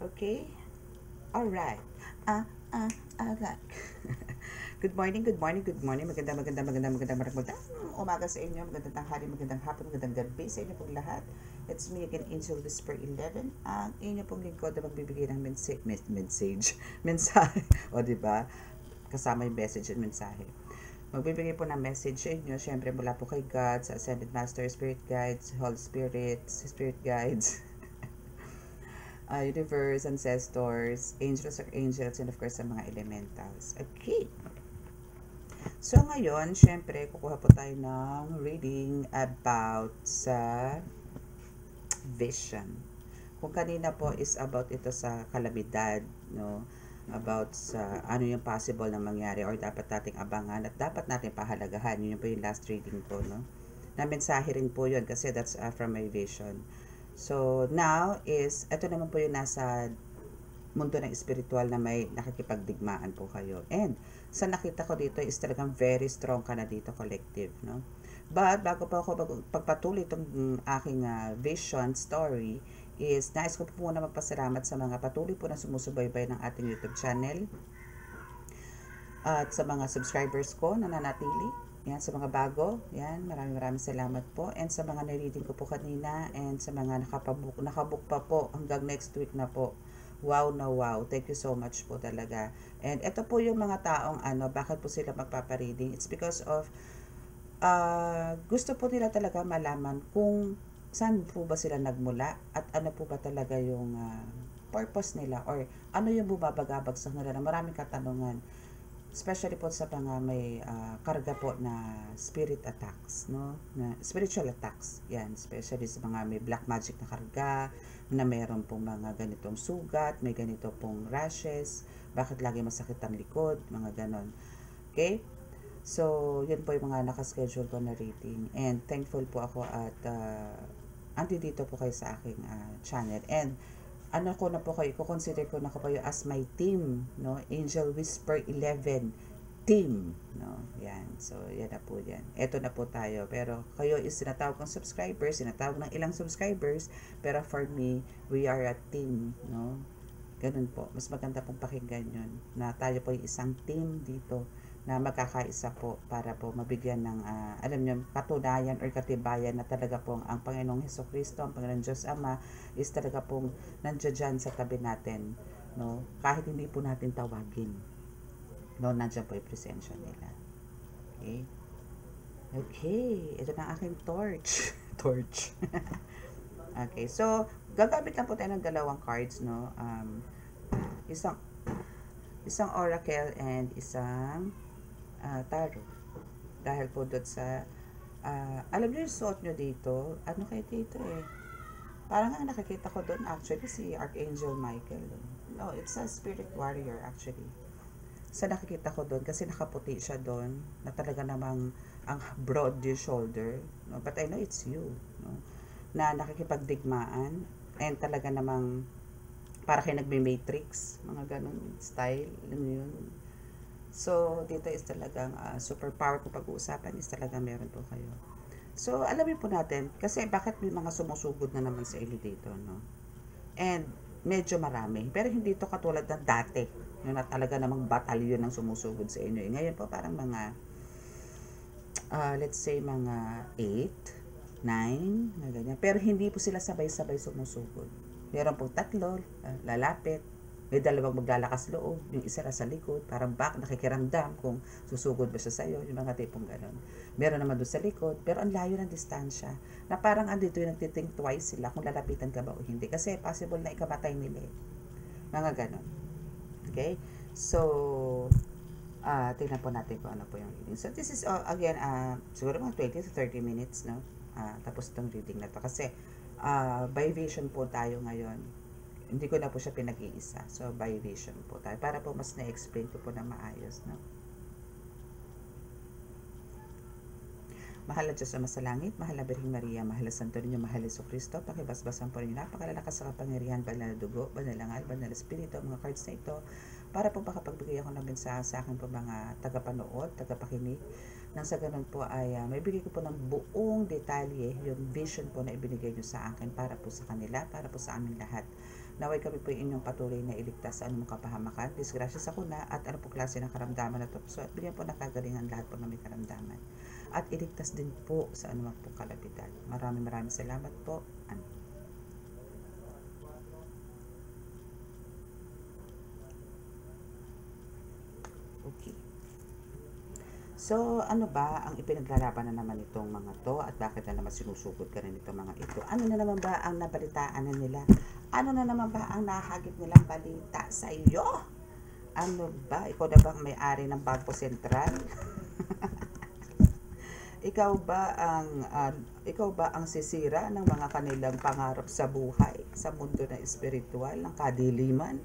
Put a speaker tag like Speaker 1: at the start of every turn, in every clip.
Speaker 1: Okay? Alright. Alright. Good morning, good morning, good morning. Magandang umaga sa inyo. Magandang tanghali, magandang hapon, magandang gabi sa inyo pong lahat. It's me again, Angel Whisper 11. Ang inyo pong lingkod na magbibigay ng mensahe. O, diba? Kasama yung message at mensahe. Magbibigay po ng message sa inyo, syempre mula po kay God, sa Ascended Master, Spirit Guides, Holy Spirit, Spirit Guides, universe, ancestors, angels, and of course sa mga elementals. Okay. So ngayon, syempre, kukuha po tayo ng reading about sa vision. Kung kanina po is about ito sa kalamidad, no? About sa ano yung possible na mangyari or dapat nating abangan at dapat nating pahalagahan. Yun po yung last reading po, no? Na mensahe rin po yun kasi that's from my vision. So, now is, ito naman po yung nasa mundo ng spiritual na may nakikipagdigmaan po kayo. And, sa nakita ko dito is talagang very strong ka na dito, collective, no? But, bago pa ako pagpatuloy itong aking vision story, is nais ko po muna magpasalamat sa mga patuloy po na sumusubaybay ng ating YouTube channel at sa mga subscribers ko na nanatili. Yan, sa mga bago, yan, maraming salamat po. And sa mga na-reading ko po kanina and sa mga nakabook pa po hanggang next week na po. Wow na wow. Thank you so much po talaga. And ito po yung mga taong bakit po sila magpapareading? It's because of gusto po nila talaga malaman kung saan po ba sila nagmula at ano po ba talaga yung purpose nila or ano yung bumabagabag sa kanila na maraming katanungan, especially po sa mga may karga po na spirit attacks, no? Na spiritual attacks. Yan, especially sa mga may black magic na karga, na meron pong mga ganitong sugat, may ganito pong rashes, bakit lagi masakit ang likod, mga ganon. Okay? So, yun po yung mga nakaschedule ko na reading. And thankful po ako at andito po kayo sa aking channel. And ano ko na po kayo, consider ko na kayo as my team, no? Angel Whisper 11 team, no? Yan. So, yan na po yan. Eto na po tayo. Pero kayo is sinatawag ng subscribers, sinatawag ng ilang subscribers, pero for me, we are a team, no? Ganun po. Mas maganda pong pakinggan yun na tayo po yung isang team dito na magkakaisa po para po mabigyan ng alam niyo katunayan or katibayan na talaga pong ang Panginoong Hesukristo, ang Panginoong Diyos Ama is talaga pong nandiyan sa tabi natin, no? Kahit hindi po natin tawagin, no, nandiyan po yung presensya nila. Okay? Okay, ito na aking torch. Torch. Okay, so gagamit lang po tayo ng dalawang cards, no? Isang oracle and isang tarot. Dahil po doon sa alam niyo yung suot nyo dito, ano kayo dito eh, parang nga nakikita ko doon actually si Archangel Michael. No, it's a spirit warrior actually. Sa nakikita ko doon kasi nakaputi siya doon na talaga namang ang broad yung shoulder, no? But I know it's you, no? Na nakikipagdigmaan and talaga namang para kayo nagme-matrix, mga ganun style, alam yun. So, dito is talagang superpower kung pag-uusapan is talaga meron po kayo. So, alamin po natin, kasi bakit may mga sumusugod na naman sa inyo dito, no? And, medyo marami. Pero hindi to katulad ng dati, no, na talaga namang batalyon ng sumusugod sa inyo. Ngayon po, parang mga, let's say, mga 8, 9, na ganyan. Pero hindi po sila sabay-sabay sumusugod. Meron pong tatlo, lalapit, may dalawang maglalakas loob, yung isa na sa likod, parang back, nakikiramdam kung susugod ba siya sa'yo, yung mga tipong gano'n. Meron naman doon sa likod, pero ang layo ng distansya, na parang andito yung nagtithink twice sila kung lalapitan ka ba o hindi. Kasi possible na ikamatay nila eh. Mga gano'n. Okay? So, tingnan po natin kung ano po yung reading. So, this is, again, siguro mga 20 to 30 minutes, no? Tapos itong reading na to. Kasi, by vision po tayo ngayon. Hindi ko na po siya pinag-iisa. So, by vision po tayo. Para po mas na-explain ko po na maayos, no? Mahal na Diyos na masalangit, mahal na Birheng Maria, mahal na Santo Niño, mahal na Jesucristo, pakibasbasan po rin napakalakas sa kapangyarihan, banal na dugo, banal na ngal, banal na espiritu, mga cards na ito, para po makapagbigay ako ng mensahe sa akin po mga tagapanood, tagapakinig, nang sa ganun po ay may bigay ko po ng buong detalye yung vision po na ibinigay nyo sa akin para po sa kanila, para po sa amin lahat. Naway kami po yung inyong patuloy na iligtas sa anumang kapahamakan, disgrasya sa kuna at ano po klase ng karamdaman na tukso at bigyan po ng kagalingan lahat po na may karamdaman. At iligtas din po sa anumang po kalabitan. Maraming salamat po. Okay. So, ano ba ang ipinaglalaban na naman itong mga to at bakit na naman sinusugod ka rin itong mga ito? Ano na naman ba ang nabalitaan na nila? Ano na naman ba ang nahagip nilang balita sa iyo? Ano ba? Ikaw na bang may-ari ng Bangko Sentral? ikaw ba ang sisira ng mga kanilang pangarap sa buhay, sa mundo na espiritual, ng kadiliman?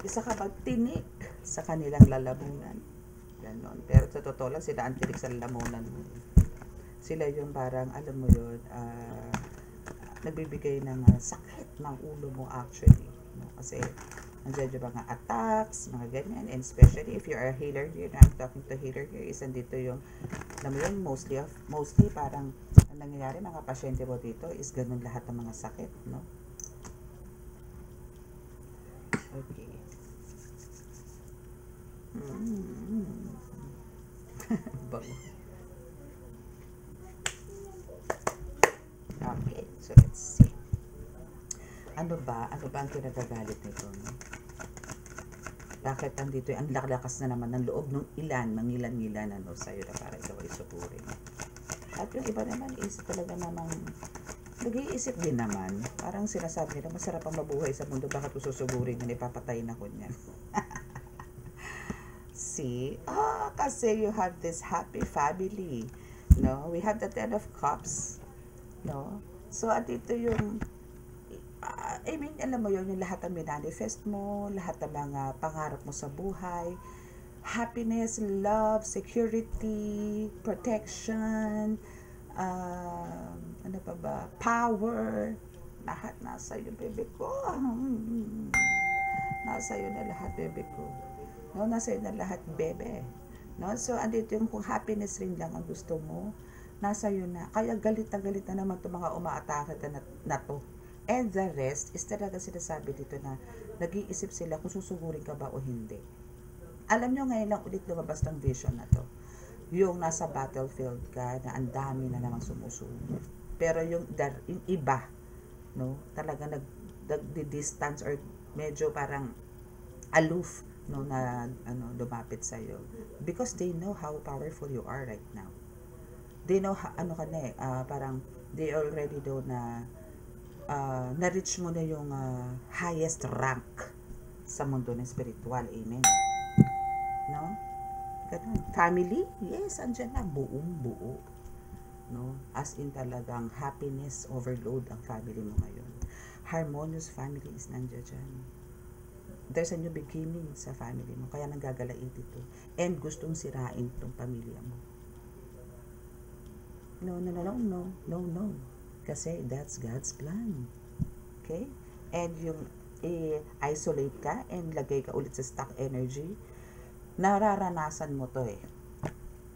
Speaker 1: Isa ka bang tinik sa kanilang lalamunan? Ganon. Pero sa totoo lang, sila ang tinik sa lalamunan mo. Sila yung parang, alam mo yun, nagbibigay ng sakit ng ulo mo actually. No? Kasi, nandiyan yung mga attacks, mga ganyan, and especially if you are a healer here, I'm talking to healer here, is nandito yung, alam mo yun, mostly parang, ang nangyayari, mga pasyente mo dito, is ganun lahat ng mga sakit, no? Okay. Bago. Okay, so let's see. Ano ba ang kinagagalit nito, no? Bakit andito ang lakas na naman ng loob ng mangilan-ngilan ano sa'yo na para ikaw ay sugurin. At yung iba naman is talaga namang nag-iisip din naman. Parang sinasabi nila, masarap ang mabuhay sa mundo, bakit ko susugurin yan, ipapatayin ako niyan. See? Kasi you have this happy family. No? We have the Ten of Cups. No? So, andito yung I mean, alam mo yun, yung lahat ng minanifest mo, lahat ng mga pangarap mo sa buhay, happiness, love, security, protection, ano pa ba, power, lahat nasa iyo, bebe ko. Nasa iyo na lahat, bebe ko. No, nasa iyo na lahat, bebe. No, so andito yung kung happiness rin lang ang gusto mo, nasa iyo na. Kaya galit na naman itong mga umaatake na to. And the rest is talaga sinasabi dito na nag-iisip sila kung susugurin ka ba o hindi. Alam nyo, ngayon lang ulit lumabas ng vision na to. Yung nasa battlefield ka na ang dami na namang sumusugo. Pero yung iba, no, talaga nag-distance or medyo parang aloof, no, na lumapit sa iyo because they know how powerful you are right now. They know parang they already know na na-reach mo na yung highest rank sa mundo ng spiritual. Amen. No? Ganun. Family? Yes, andyan na. Buong buo. No? As in talagang happiness overload ang family mo ngayon. Harmonious family is nandiyan dyan. There's a new beginning sa family mo. Kaya nagagalait ito. And gustong sirain itong pamilya mo. No. Kasi that's God's plan. Okay? And yung i-isolate ka and lagay ka ulit sa stuck energy, nararanasan mo to eh.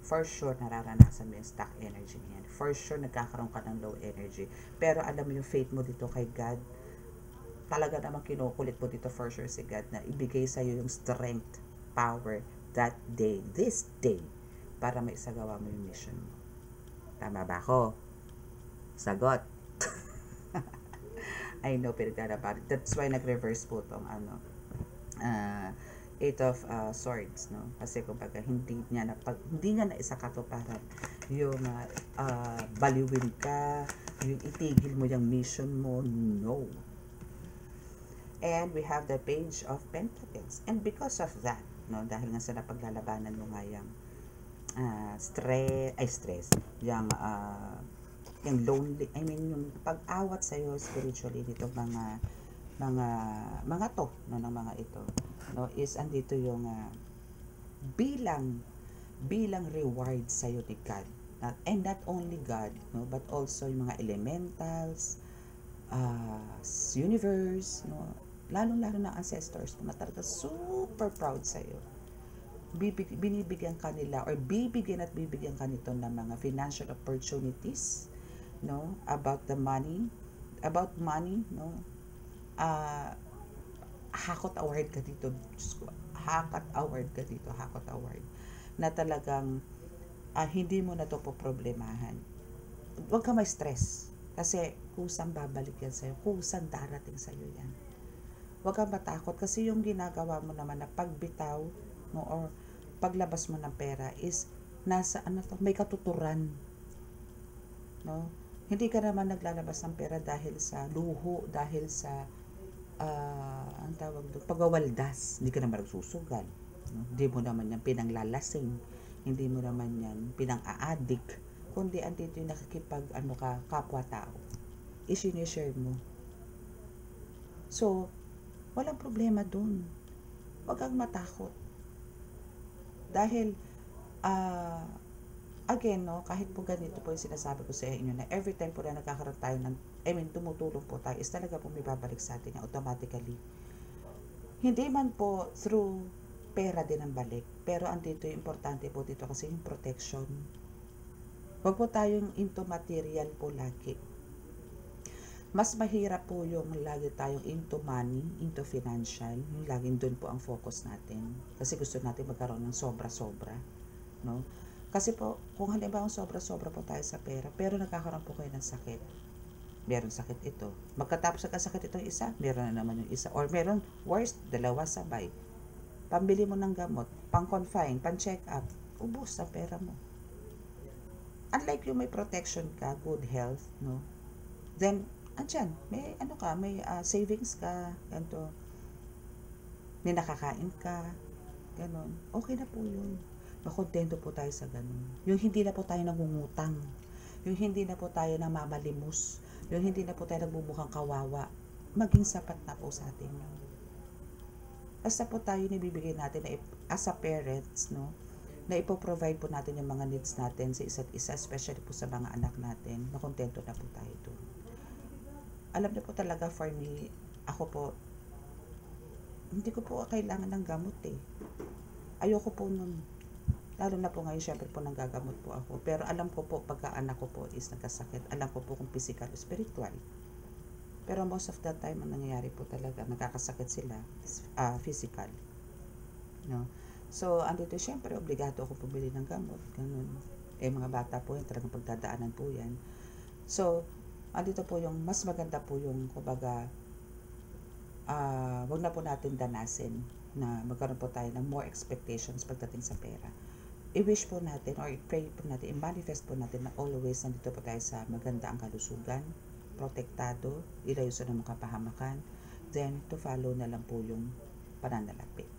Speaker 1: For sure, nararanasan mo yung stuck energy niyan. For sure, nagkakaroon ka ng low energy. Pero alam mo yung faith mo dito kay God, talaga namang kinukulit mo dito for sure si God na ibigay sa'yo yung strength, power, that day, this day, para maisagawa mo yung mission mo. Tama ba ako? Sagot. I know, pinagdadapat. That's why nag-reverse po tong Eight of Swords, no? Kasi kumbaga hindi niya na isakatuparan yung baliwin ka, yung itigil mo yung mission mo, no. And we have the Page of Pentacles. And because of that, no, dahil nga sa napaglalabanan mo nga yung stress, yung lonely, yung pag-awat sa'yo spiritually dito mga to, no, ng mga ito, no, is andito yung bilang reward sa'yo ni God. And not only God, no, but also yung mga elementals, universe, no, lalong-lalo ng ancestors mo na talaga super proud sa'yo. Binibigyan ka nila or bibigyan ka nito ng mga financial opportunities, no, about money, no. uh, Hakot award ka dito. Diyos ko, hakot award na talagang hindi mo na to po problemahan. Huwag ka may stress kasi kusang babalik yan sa'yo, kusang darating sa'yo yan. Huwag kang matakot kasi yung ginagawa mo naman na pagbitaw mo or paglabas mo ng pera is nasa may katuturan, no? Hindi ka naman naglalabas ng pera dahil sa luho, dahil sa ang tawag doon, pagwawaldas. Hindi ka naman nagsusugal, no? Hindi mo naman yan pinanglalasing, hindi mo naman yan pinang-aadik, kundi andito yung nakikipag kapwa-tao, isinishare mo. So walang problema doon. Huwag kang matakot. Dahil, again, no, kahit po ganito po yung sinasabi ko sa inyo na every time po na nagkakaroon tayo tumutulong po tayo, is talaga po may babalik sa atin automatically. Hindi man po through pera din ang balik, pero andito yung importante po dito kasi yung protection. Huwag po tayong into material po lagi. Mas mahirap po yung lagi tayong into money, into financial, yung laging doon po ang focus natin. Kasi gusto natin magkaroon ng sobra-sobra, no? Kasi po, kung halimbawa sobra-sobra po tayo sa pera, pero nagkakaroon po kayo ng sakit. Meron sakit ito. Magkatapos nagkasakit itong isa, meron na naman yung isa. Or meron, worst, dalawa sabay. Pambili mo ng gamot, pang-confine, pang-check up, ubos sa pera mo. Unlike yung may protection ka, good health, no? Then, andyan, may savings ka, ganito. May nakakain ka, ganon. Okay na po yun. Makontento po tayo sa ganon. Yung hindi na po tayo nangungutang. Yung hindi na po tayo namamalimos. Yung hindi na po tayo nagbumukhang kawawa. Maging sapat na po sa atin yun. Basta po tayo nabibigay natin na as a parents, no, na ipoprovide po natin yung mga needs natin sa isa't isa, especially po sa mga anak natin, makontento na po tayo doon. Alam niyo po talaga, for me, ako po, hindi ko po kailangan ng gamot eh. Ayoko po nun. Lalo na po ngayon, syempre po nanggagamot po ako. Pero alam ko po, pagka anak ko po is nagkasakit, alam ko po kung physical o spiritual. Pero most of the time, ang nangyayari po talaga, nagkakasakit sila, physical. No? So, andito syempre, obligado ako pumili ng gamot. Ganun. Mga bata po yan, talagang pagdadaanan po yan. So, andito po yung mas maganda po yung kumbaga wag na po natin danasin na magkaroon po tayo ng more expectations pagdating sa pera. I-wish po natin or i-pray po natin, i-manifest po natin na always nandito po tayo sa maganda ang kalusugan, protektado, ilayo sa ng kapahamakan, then to follow na lang po yung pananalapi.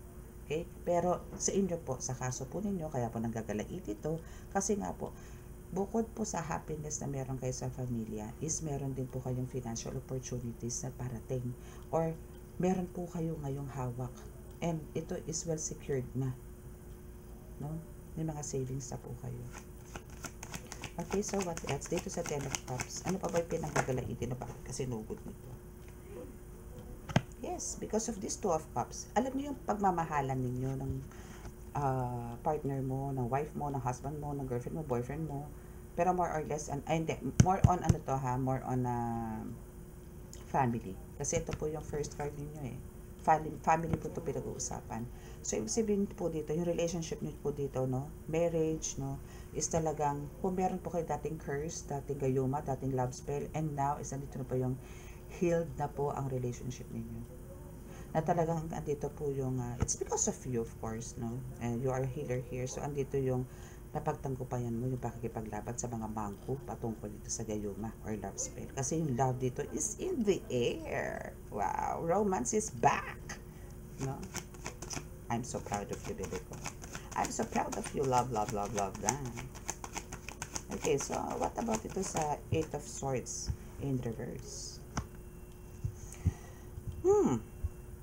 Speaker 1: Okay? Pero sa inyo po, sa kaso po ninyo, kaya po nanggagalait ito, kasi nga po, bukod po sa happiness na meron kayo sa pamilya, is meron din po kayong financial opportunities na parating. Or meron po kayo ngayong hawak. And ito is well secured na. No? May mga savings na po kayo. Okay, so what else? Dito sa Ten of Cups, ano pa ba yung pinagkagalaitin na bakit kasi nugod nito? Yes, because of this Two of Cups. Alam niyo yung pagmamahalan ninyo ng partner mo, ng wife mo, ng husband mo, ng girlfriend mo, boyfriend mo. Pero more or less, more on more on family. Kasi ito po yung first card ninyo eh. Family po ito pinag-uusapan. So, ibig sabihin po dito, yung relationship niyo po dito, no? Marriage, no? Is talagang, kung meron po kayo dating curse, dating gayuma, dating love spell, and now, is nandito na po yung healed na po ang relationship ninyo. Na talagang andito po yung, it's because of you, of course, no? And you are a healer here. So, andito yung napagtanggupayan mo yung pakikipaglaban sa mga mangko patungkol dito sa gayuma or love spell. Kasi yung love dito is in the air. Wow! Romance is back! No? I'm so proud of you, baby ko. I'm so proud of you. Love, love, love, love. Okay, so what about ito sa Eight of Swords in reverse?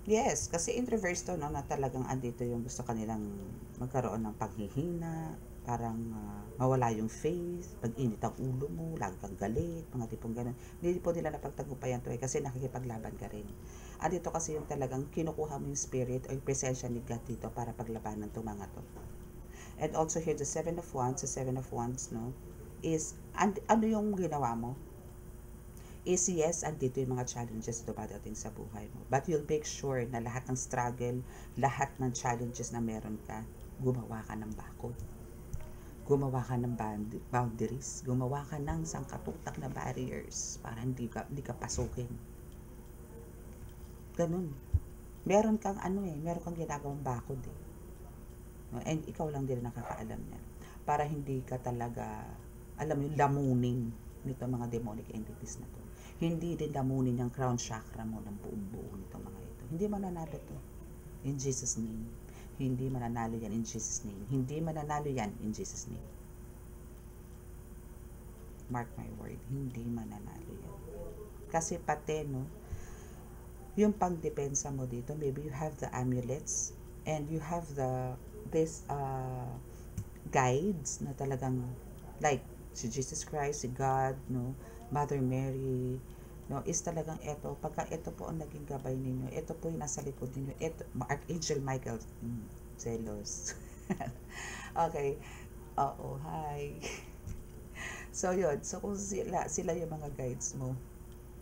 Speaker 1: Yes, kasi in reverse to, no, na talagang andito yung gusto kanilang magkaroon ng paghihina, parang mawala yung faith, pag-init ang ulo mo, lagi kang galit, mga tipong ganun. Hindi po nila napagtagumpayan to kasi nakikipaglaban ka rin. At dito kasi yung talagang kinukuha mo yung spirit o yung presensya ni God dito para paglabanan itong mga to. And also here, the Seven of Wands, the Seven of Wands, no, is, ano yung ginawa mo? Is yes, andito yung mga challenges na dumadating sa buhay mo. But you'll make sure na lahat ng struggle, lahat ng challenges na meron ka, gumawa ka ng bakod. Gumawa ka ng boundaries. Gumawa ka ng sangkatutak na barriers para hindi ka pasukin. Ganun. Meron kang meron kang ginagawang bakod eh. And ikaw lang din nakakaalam niya. Para hindi ka talaga, alam mo yung lamunin nito mga demonic entities na to. Hindi din lamunin yung crown chakra mo ng buong buo nito mga ito. Hindi mananalo to. In Jesus' name. Hindi mananalo yan in Jesus' name. Hindi mananalo yan in Jesus' name. Mark my word. Hindi mananalo yan. Kasi pati, no, yung pangdepensa mo dito, maybe you have the amulets and you have this guides na talagang like si Jesus Christ, si God, no, Mother Mary, no, is talagang ito, pagka ito po ang naging gabay ninyo, ito po yung nasa likod ninyo, ito, Archangel Michael, zealous. Okay, oo, hi. So yun, so kung sila yung mga guides mo,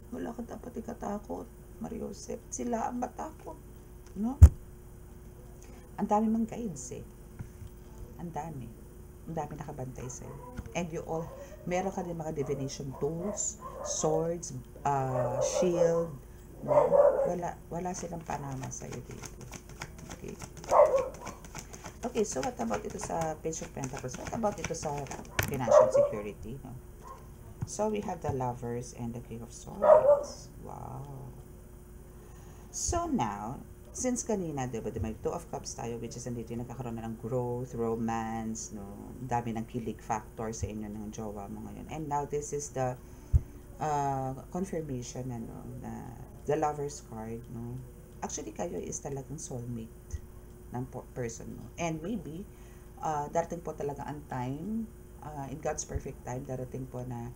Speaker 1: wala ka dapat ikatakot, Mariosep, sila ang matakot, no? Ang dami mang guides eh, ang dami nakabantay sa'yo. And you all, meron ka din mga divination tools, swords, shield, no? Wala silang panama sa'yo dito. Okay. Okay, so what about ito sa Page of Pentacles? What about ito sa financial security? No? So we have the Lovers and the King of Swords. Wow. So now, since kanina, diba, may Two of Cups tayo, which is andito yung nagkakaroon na ng growth, romance, no? Dami ng kilig factor sa inyo ng jowa mo ngayon. And now, this is the confirmation, na the Lover's card, no? Actually, kayo is talagang soulmate ng person mo. And maybe, darating po talaga ang time, in God's perfect time, darating po na,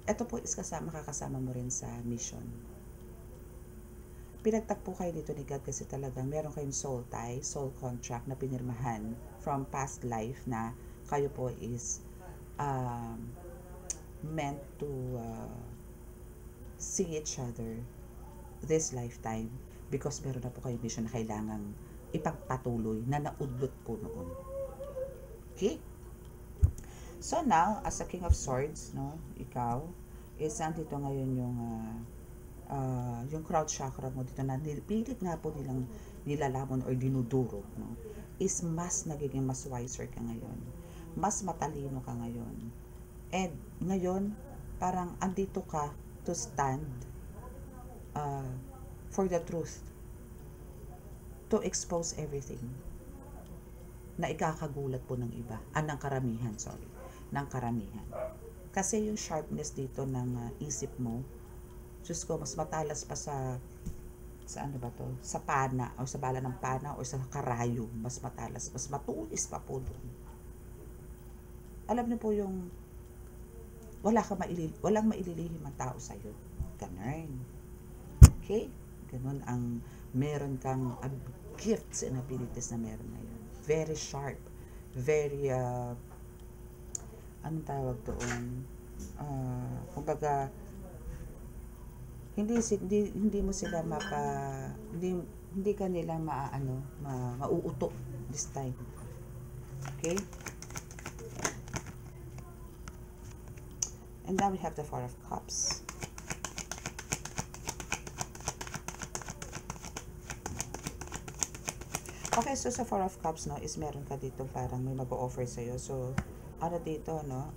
Speaker 1: ito po is kakasama mo rin sa mission. Pinagtagpo kayo dito ni God kasi talagang meron kayong soul tie, soul contract na pinirmahan from past life na kayo po is meant to see each other this lifetime because meron na po kayong mission na kailangang ipagpatuloy na naudlot po noon. Okay? So now, as a King of Swords, no, ikaw, is andito ngayon yung crown chakra mo dito na pilit nga po nilang nilalamon or dinudurog, no, is mas nagiging mas wiser ka ngayon. Mas matalino ka ngayon. And ngayon, parang andito ka to stand for the truth. To expose everything na ikakagulat po ng iba. Ng karamihan, sorry. Ng karamihan. Kasi yung sharpness dito ng isip mo, Diyos ko, mas matalas pa sa ano ba to? Sa pana, o sa bala ng pana, o sa karayo. Mas matalas, mas matulis pa po doon. Alam niyo po yung walang maililihim ang tao sa'yo. Ganun. Okay? Ganun ang meron kang gifts and abilities na meron ngayon. Very sharp. Very, anong tawag doon? Kumbaga, hindi mo sila hindi ka nila mauuto this time. Okay? And now we have the Four of Cups. Okay, so sa Four of Cups, no, is meron ka dito parang may mag-o-offer sa'yo. So, ano dito, no,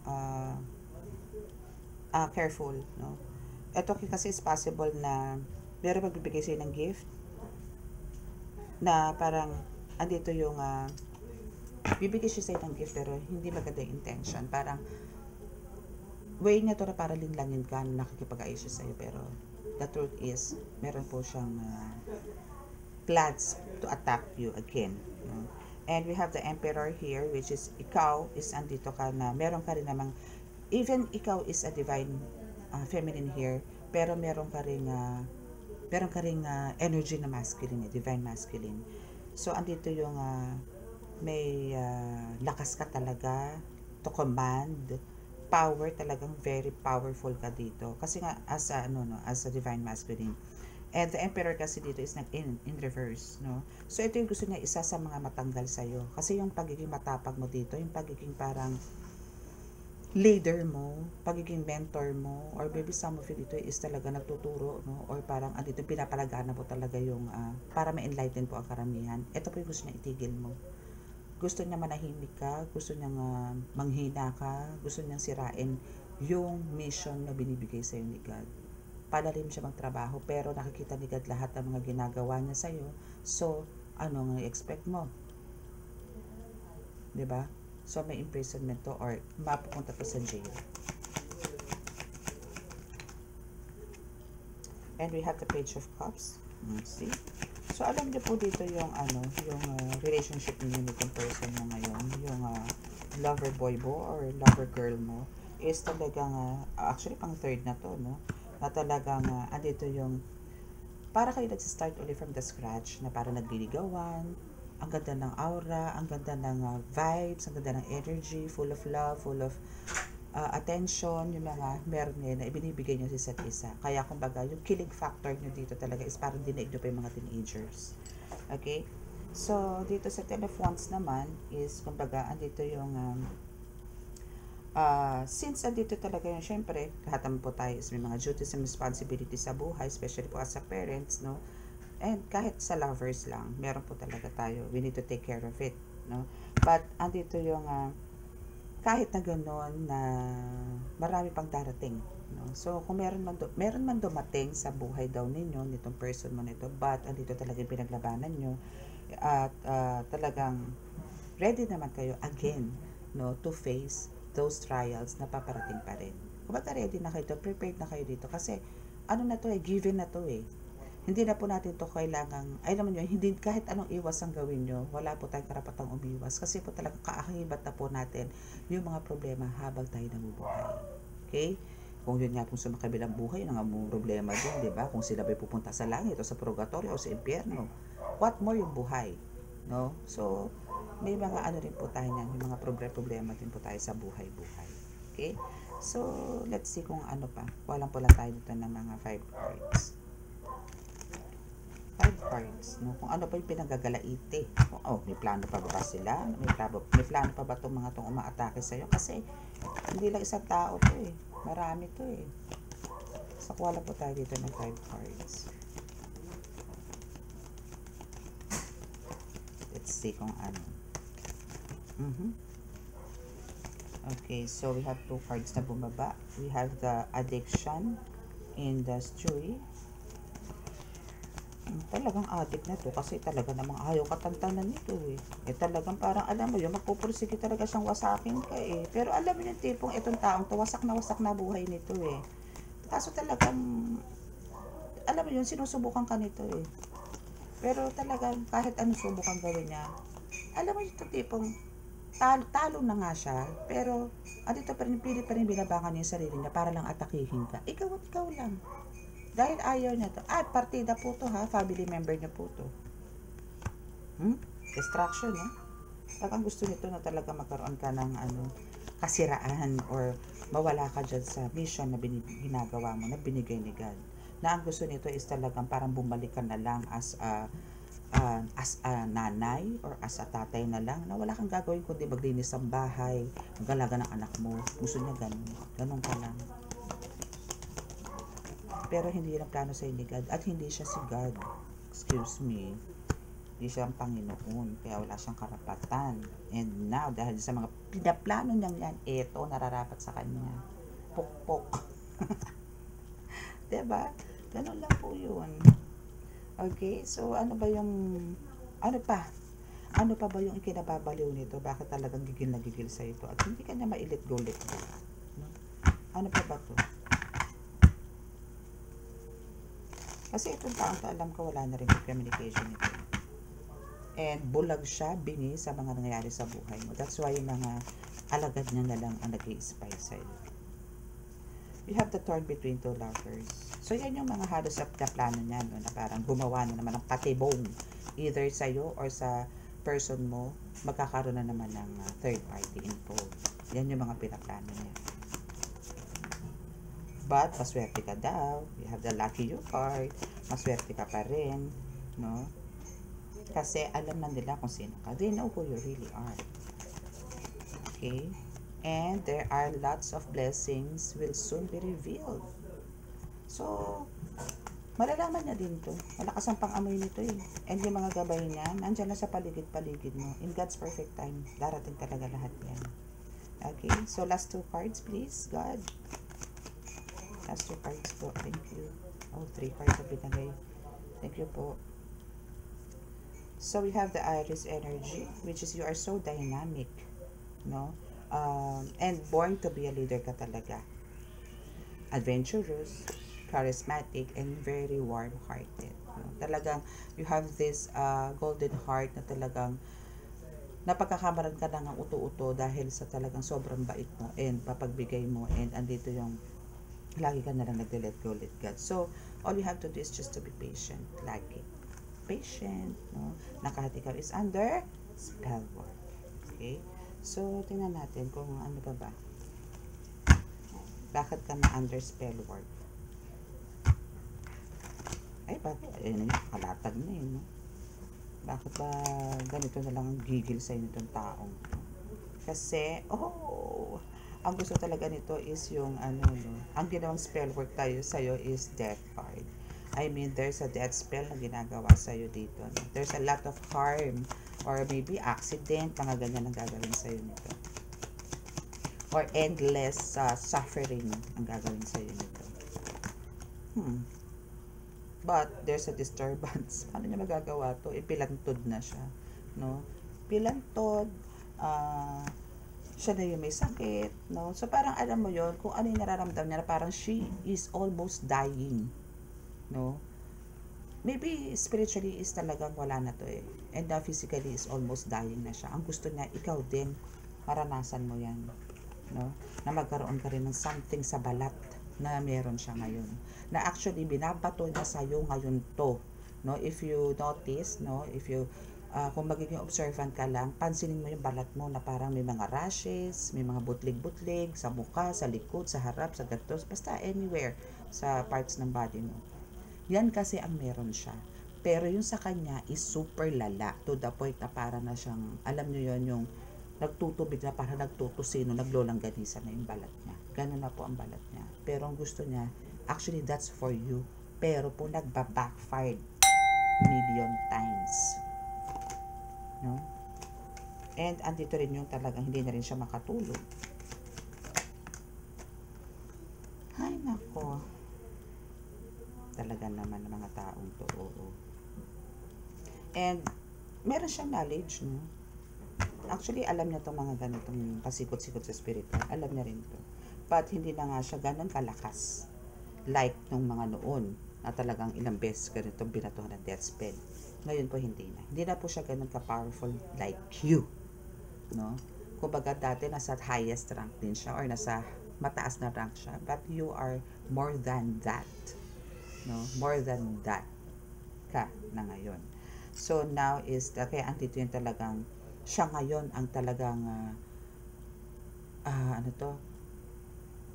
Speaker 1: careful, no. Ito kasi is possible na meron magbibigay sa'yo ng gift na parang andito yung bibigay siya sa'yo ng gift pero hindi maganda yung intention. Parang way niya to na para linlangin ka na nakikipag-ayos siya sa'yo pero the truth is meron po siyang plans to attack you again. And we have the Emperor here, which is ikaw is andito ka na meron ka rin namang, even ikaw is a divine feminine here, pero meron ka ring energy na masculine, divine masculine. So andito yung may lakas ka talaga to command, power, talagang very powerful ka dito kasi nga as a as a divine masculine. And the Emperor kasi dito is in reverse, no? So, ito yung gusto niya isa sa mga matanggal sa'yo. Kasi yung pagiging matapag mo dito, yung pagiging parang leader mo, pagiging mentor mo, or maybe some of you dito is talaga nagtuturo, no? Or parang andito pinapalagana mo talaga yung, para ma-enlighten po ang karamihan. Ito po yung gusto niya itigil mo. Gusto niya manahimik ka, gusto niya manghina ka, gusto niya sirain yung mission na binibigay sa'yo ni God. Palalim siya magtrabaho, pero nakikita ni God lahat ng mga ginagawa niya sa'yo. So, ano ang expect mo? 'Di ba? So, may imprisonment to or mapupunta to sa jail. And we have the Page of Cups. See? So, alam niyo po dito yung yung relationship niyo nitong person mo ngayon, yung lover boy mo or lover girl mo is talagang actually pang third na to, no? Na talagang andito yung para kayo nag-start ulit from the scratch, na para nagliligawan, ang ganda ng aura, ang ganda ng vibes, ang ganda ng energy, full of love, full of attention, yung mga meron ngayon na ibinibigay nyo sa isa't isa. Kaya kumbaga, yung killing factor nyo dito talaga is parang dinaig nyo pa yung mga teenagers. Okay? So, dito sa Ten of Wands naman is kumbaga, andito yung since andito talaga yun, syempre, lahat naman po tayo is may mga duties and responsibilities sa buhay, especially po as a parents, no? And kahit sa lovers lang, meron po talaga tayo. We need to take care of it, no? But andito yung kahit na gano'n na marami pang darating, no? So, kung meron man dumating sa buhay daw ninyo, nitong person mo nito, but andito talaga yung pinaglabanan nyo at talagang ready naman kayo again, no, to face those trials na paparating pa rin. Kumbaga ready na kayo dito, prepared na kayo dito kasi ano na to given na to Hindi na po natin to kailangang, ay naman yun, hindi kahit anong iwas ang gawin nyo, wala po tayong karapatang umiwas kasi po talagang kaakibat na po natin yung mga problema habang tayo nabubuhay. Okay? Kung yun nga po sa makabilang buhay, yun nga mga problema din, di ba? Kung sila ba'y pupunta sa langit o sa purgatorio o sa impyerno, what more yung buhay? No? So, may mga rin po tayo niyan, may mga problema din po tayo sa buhay-buhay. Okay? So, let's see kung ano pa. Walang po lang tayo dito ng mga 5 cards. 5 cards, no? Kung ano pa yung pinagagalaite. May plano pa ba sila? May plano pa ba itong mga itong umaatake sa'yo? Kasi, hindi lang isang tao to Marami to So, wala po tayo dito ng 5 cards. Let's see kung ano. Okay, so we have 2 cards na bumaba. We have the addiction industry. Talagang addict na to kasi talaga namang ayaw katantanan nito talagang parang alam mo yun, magpupursige talaga siyang wasakin ka Pero alam mo yung tipong itong taong to, wasak na buhay nito Kaso talagang, alam mo yun, sinusubukan ka nito Pero talagang kahit anong subukan gawin niya, alam mo yung tipong talo na nga siya, pero andito pa rin, pilit pa rin binabangan niya yung sarili niya para lang atakihin ka. Ikaw at ikaw lang. Dahil ayaw niya to. Partida po to family member niya po to. Distraction Talagang gusto nito na talaga magkaroon ka ng kasiraan or mawala ka dyan sa mission na ginagawa mo, na binigay ni God. Na ang gusto nito is talagang parang bumalik ka na lang as a nanay or as a tatay na lang, na wala kang gagawin kundi maglinis ng bahay, mag-alaga ng anak mo. Gusto niya ganun ka lang. Pero hindi lang plano sa ni God at hindi siya si God. Excuse me. Hindi siya ang Panginoon, kaya wala siyang karapatan. And now, dahil sa mga pinaplano niyang yan, eto, nararapat sa kanya. Pukpok. Diba? Ganun lang po yun. Okay, so ano pa ba yung ikinababaliw nito? Bakit talagang gigil na gigil sa ito? At hindi ka niya ma-let go. No? Ano pa ba to? Kasi itong taong to, alam ko wala na rin communication nito. And bulag siya, bingi sa mga nangyayari sa buhay mo. That's why yung mga alagad niya na lang ang nag-i-spy sa'yo. You have the thorn between two lovers. So, yan yung mga halos sa plano niya, no, na parang gumawa na naman ng patibong either sa'yo or sa person mo, magkakaroon na naman ng third party involved. Yan yung mga pinaplano niya. But, maswerte ka daw. You have the lucky you card. Maswerte ka pa rin. No? Kasi alam na nila kung sino ka. They know who you really are. Okay? And there are lots of blessings will soon be revealed. So, malalaman niya din to. Malakas ang pang-amoy nito eh. And yung mga gabay niya, nandyan na sa paligid-paligid mo. In God's perfect time, darating talaga lahat yan. Okay? So, last two cards, please, God. Last two cards po. Thank you. Oh, 3 cards na pinagay. Thank you po. So, we have the Iris energy, which is you are so dynamic. No? And born to be a leader ka talaga. Adventurous, charismatic, and very warm-hearted. No? Talagang, you have this golden heart na talagang napagkakamaran ka ng uto-uto dahil sa talagang sobrang bait mo and papagbigay mo and andito yung lagi ka na lang nag-let go, let God. So, all you have to do is just to be patient. Lagi. Patient, no? Na kahit ikaw is under spell work. Okay? So, tingnan natin kung ano ba. Bakit ka na under spell work? Ay, bakit? Ayun na yun. Kalatag na yun, no? Bakit ba ganito na lang ang gigil sa inyo itong taong? Kasi, ang gusto talaga nito is yung ang ginawang spell work tayo sa'yo is death card. I mean, there's a death spell na ginagawa sa'yo dito. No? There's a lot of harm or maybe accident, mga ganyan ang gagawin sa'yo nito. Or endless suffering ang gagawin sa'yo nito. But, there's a disturbance. Paano niya magagawa to? Pilantod na siya. No? Pilantod, siya na yung may sakit, no? So, parang alam mo yon kung ano yung nararamdaman niya, na parang she is almost dying, no? Maybe spiritually is talagang wala na to eh. And physically is almost dying na siya. Ang gusto niya, ikaw din, maranasan mo yan, no? Na magkaroon ka rin ng something sa balat na meron siya ngayon. Na actually, binabato niya sa'yo ngayon to, no? If you notice, no? If you kung magiging observant ka lang, pansinin mo yung balat mo na parang may mga rashes, may mga butlig-butlig sa mukha, sa likod, sa harap, sa gatos, basta anywhere sa parts ng body mo. Yan kasi ang meron siya. Pero yung sa kanya is super lala to the point na parang na siyang, alam nyo yon yung nagtutubig na parang nagtutusino, naglolangganisa na yung balat niya. Ganun na po ang balat niya. Pero ang gusto niya, actually that's for you. Pero po nagba-backfired million times. No? And andito rin yung talagang hindi na rin siya makatulog. Ay, nako. Talaga naman ng mga taong to. Oo. And meron siyang knowledge, no? Actually, alam niya itong mga ganitong pasikot-sikot sa spiritual. Alam niya rin to. But hindi na nga siya ganun kalakas. Like nung mga noon na talagang ilang beses ganito binatuhan ng death spell. Ngayon po hindi na. Hindi na po siya ganun ka-powerful like you. No? Kumbaga dati nasa highest rank din siya or nasa mataas na rank siya. But you are more than that. No? More than that ka na ngayon. So now is, kaya andito yung talagang, siya ngayon ang talagang,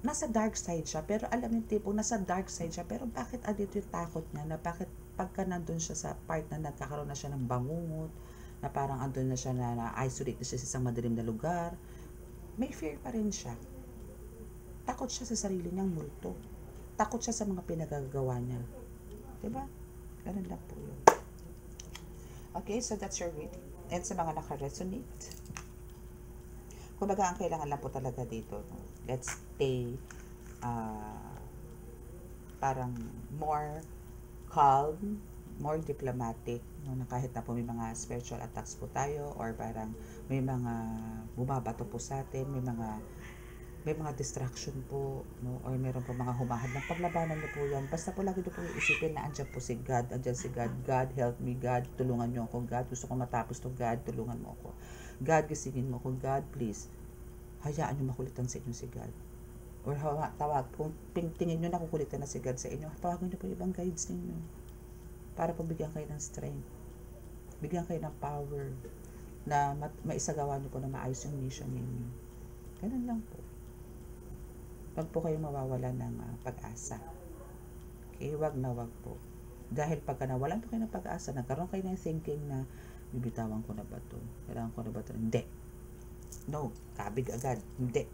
Speaker 1: nasa dark side siya, pero alam yung tipo, nasa dark side siya, pero bakit andito yung takot niya, na bakit pagka nandun siya sa part na nagkakaroon na siya ng bangungot, na parang andun na siya na isolate na siya sa isang madilim na lugar, may fear pa rin siya. Takot siya sa sarili niyang multo. Takot siya sa mga pinagagawa niya. Diba? Ganun lang po yun. Okay, so that's your reading. And sa mga naka-resonate, kumbaga ang kailangan lang po talaga dito, no? Let's stay parang more calm, more diplomatic, no? Na kahit na po may mga spiritual attacks po tayo or parang may mga bumabato po sa atin, may mga may mga distraction po, no? Or meron po mga humahad ng paglabanan niyo po yan. Basta po lagi niyo po iisipin na andyan po si God, andyan si God. God, help me, God, tulungan niyo ako. God, gusto ko matapos to. God, tulungan mo ako. God, gisingin mo ako. God, please, hayaan niyo makulitan sa inyo si God. Or tawag, kung tingin niyo na kukulitan na si God sa inyo, tawagin niyo po ibang guides ninyo. Para po bigyan kayo ng strength. Bigyan kayo ng power na maisagawa niyo po na maayos yung mission ninyo. Ganun lang po. Wag po kayong mawawala ng pag-asa. Okay, wag na wag po. Dahil pagka nawalan po kayo ng pag-asa, nagkaroon kayo ng thinking na, bibitawan ko na ba ito? Kailangan ko na ba ito? Hindi. No, kabig agad. Hindi.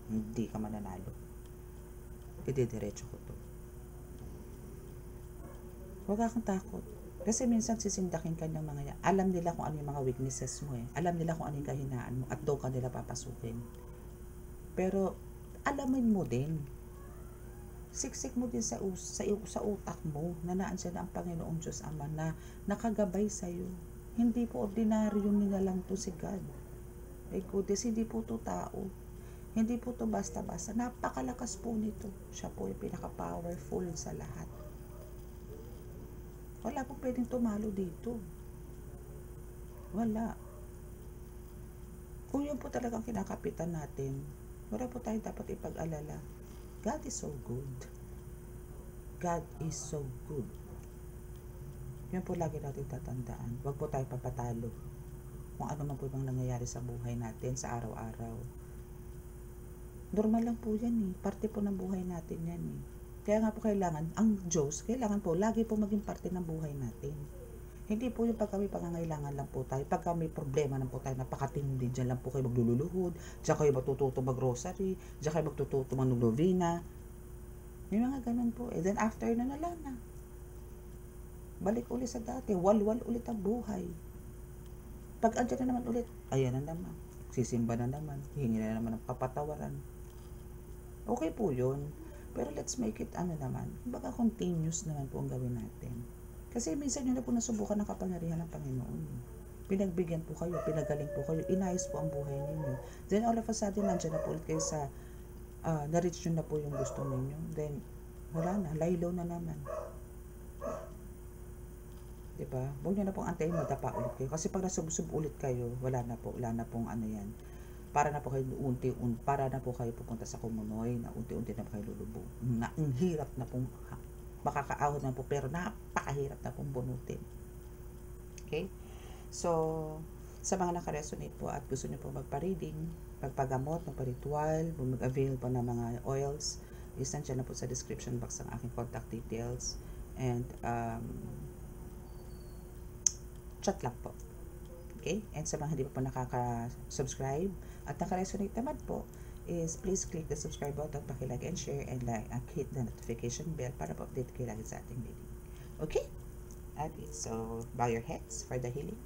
Speaker 1: Hindi ka mananalo. Ididiretso ko to. Huwag kang takot. Kasi minsan sisindakin ka ng mga yan. Alam nila kung ano yung mga weaknesses mo eh. Alam nila kung ano yung kahinaan mo at doon ka nila papasukin. Pero alamin mo din. Siksik mo din sa utak mo na naandyan ang Panginoong Diyos Ama na nakagabay sa'yo. Hindi po ordinaryo nila lang to si God. Ay goodness, hindi po to tao. Hindi po to basta-basta. Napakalakas po nito. Siya po yung pinaka-powerful sa lahat. Wala po pwedeng tumalo dito. Wala. Kung yun po talagang kinakapitan natin, wala po tayo dapat ipag-alala. God is so good. God is so good. Yun po lagi natin tatandaan. Huwag po tayo papatalo. Kung ano man po bang nangyayari sa buhay natin sa araw-araw. Normal lang po yan eh. Parte po ng buhay natin yan eh. Kaya nga po kailangan, ang Diyos, kailangan po lagi po maging parte ng buhay natin. Hindi po yung pag kami pangangailangan lang po tayo. Pag kami problema lang po tayo, napakatindi, dyan lang po kayo magluluhod, dyan kayo matututo mag-rosary, dyan kayo magtututo mag-novena. May mga ganun po. And then after na na. Balik ulit sa dati. Walwal ulit ang buhay. Pag andyan na naman ulit, ayan na naman. Sisimba na naman. Hingi na naman ng papatawaran. Okay po yun. Pero let's make it kumbaga continuous naman po ang gawin natin. Kasi minsan nyo na po nasubukan ng kapangyarihan ng Panginoon. Pinagbigyan po kayo, pinagaling po kayo, inayos po ang buhay ninyo. Then all of a sudden, nandiyan na po ulit kayo sa, na-reach nyo na po yung gusto ninyo. Then, wala na, laylo na naman. Diba? Huwag nyo na pong antayin, madapa ulit kayo. Kasi pag nasubsub ulit kayo, wala na pong yan. Para na po kayo para na po kayo pupunta sa kumunoy, na unti-unti na po kayo lulubog. Na ang hirap na pong makakaahon na po, pero napakahirap na pong bunutin. Okay? So, sa mga nakaresonate po at gusto nyo po magpa-reading, magpagamot, magpa-ritual, mag-avail po ng mga oils, isang dyan na po sa description box ang aking contact details. And, chat lang po. Okay? And sa mga hindi pa po nakaka-subscribe at naka-resonate naman po, is please click the subscribe button, paki-like and share, and hit the notification bell para po update kayo lagi sa ating video. Okay? Okay, so bow your heads for the healing.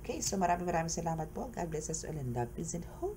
Speaker 1: Okay, so maraming salamat po. God bless us all and love, peace and hope.